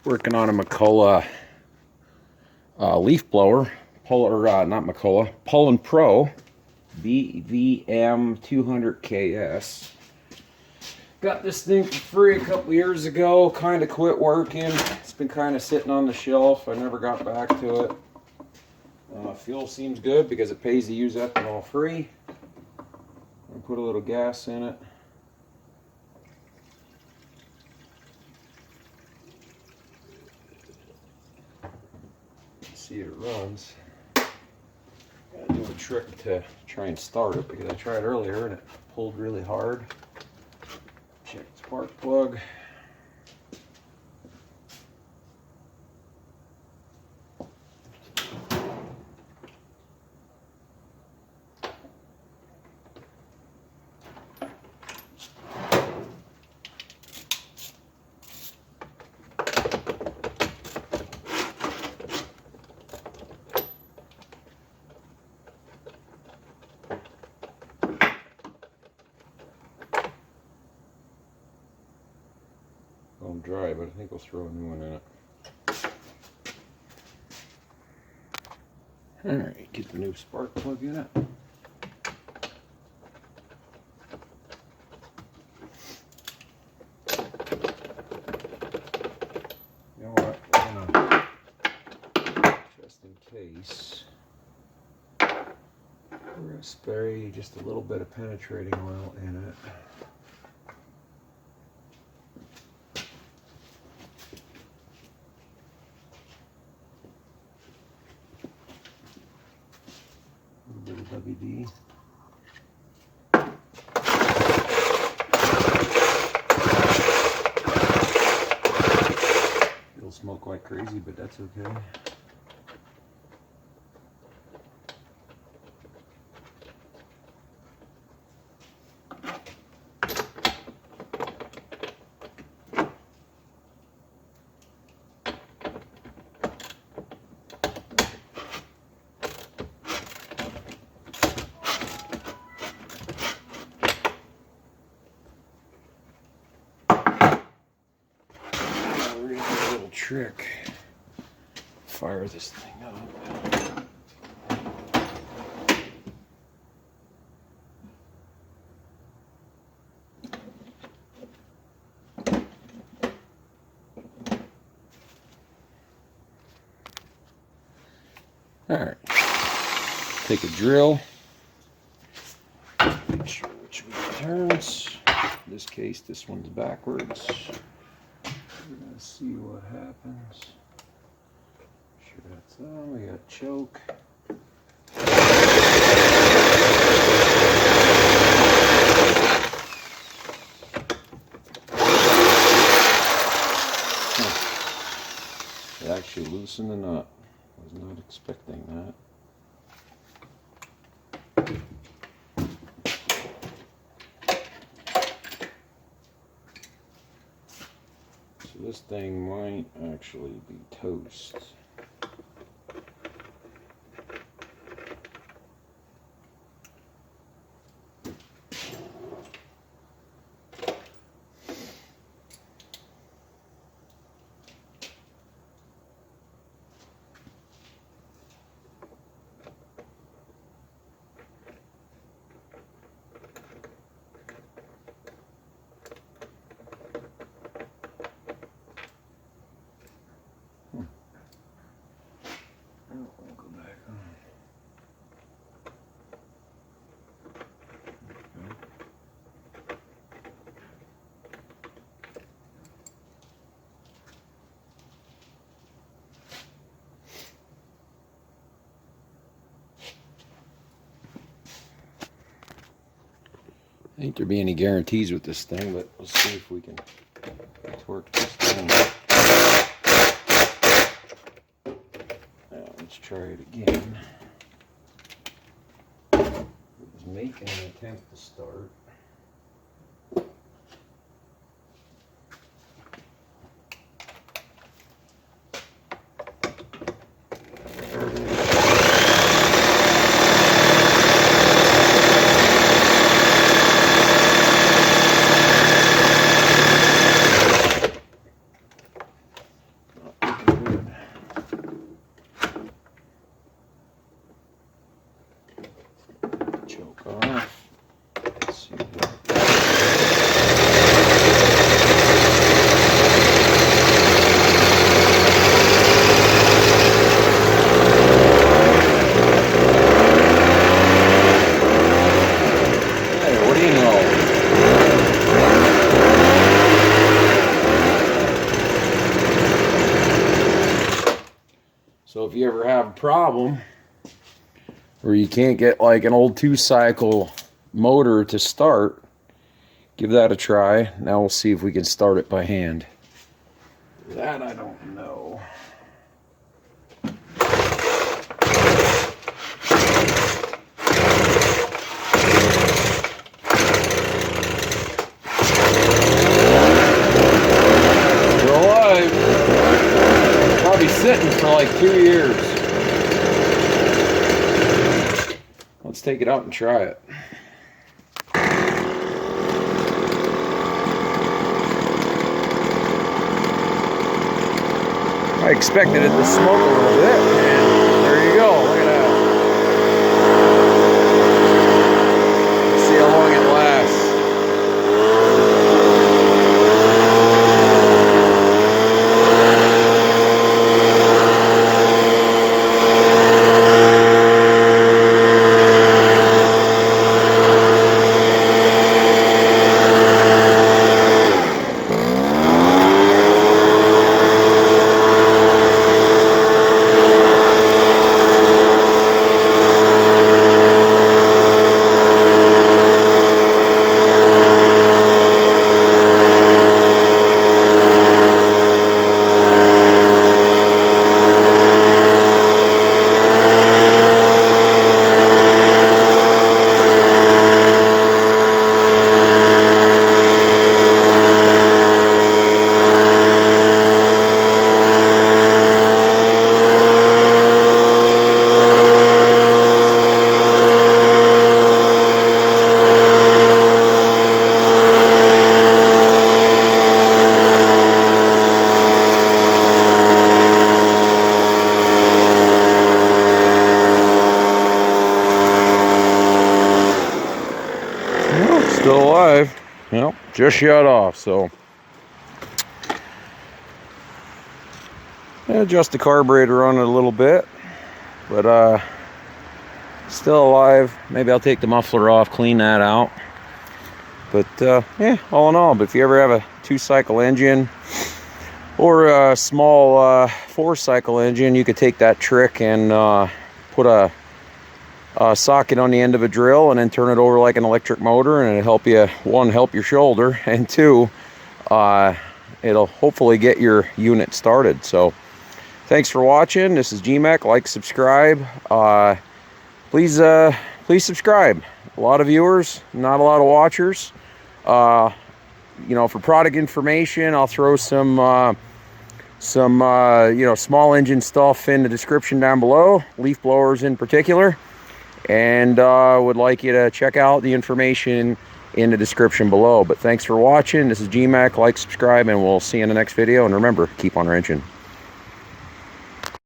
Working on a McCulloch leaf blower, not McCulloch, Poulan Pro BVM 200KS. Got this thing for free a couple years ago, kind of quit working. It's been kind of sitting on the shelf. I never got back to it. Fuel seems good because it pays to use ethanol free. I'll put a little gas in it. See, it runs. Gotta do a trick to try and start it because I tried earlier and it pulled really hard. Check spark plug. Dry, but I think we'll throw a new one in it. Alright, get the new spark plug in it. You know what, we're gonna, just in case, we're gonna spray just a little bit of penetrating oil in it. WD. It'll smoke like crazy, but that's okay. Trick. Fire this thing up. All right. Take a drill. Make sure which way it turns. In this case, this one's backwards. We're gonna see what happens. Sure that's on. We got choke. It actually loosened the nut. Was not expecting that. This thing might actually be toast. I think there'd be any guarantees with this thing, but let's see if we can torque this thing. Now, let's try it again. It was making an attempt to start. So if you ever have a problem or you can't get like an old 2-cycle motor to start, give that a try. Now we'll see if we can start it by hand. That I don't know. Still alive. Probably sitting for like 2 years. Let's take it out and try it. I expected it to smoke a little bit, and there you go. Look at that. Let's see how long it lasts. Still alive. Yep, just shut off. So adjust the carburetor on it a little bit, but still alive. Maybe I'll take the muffler off, clean that out. But yeah, all in all, but if you ever have a 2-cycle engine or a small 4-cycle engine, you could take that trick and put a socket on the end of a drill and then turn it over like an electric motor, and it'll help you, one, help your shoulder, and two, it'll hopefully get your unit started. So thanks for watching. This is GMAC. Like, subscribe. Please subscribe. A lot of viewers, not a lot of watchers. You know, for product information, I'll throw some you know, small engine stuff in the description down below, leaf blowers in particular. And would like you to check out the information in the description below. But thanks for watching. This is GMAC. Like, subscribe, and we'll see you in the next video. And remember, keep on wrenching.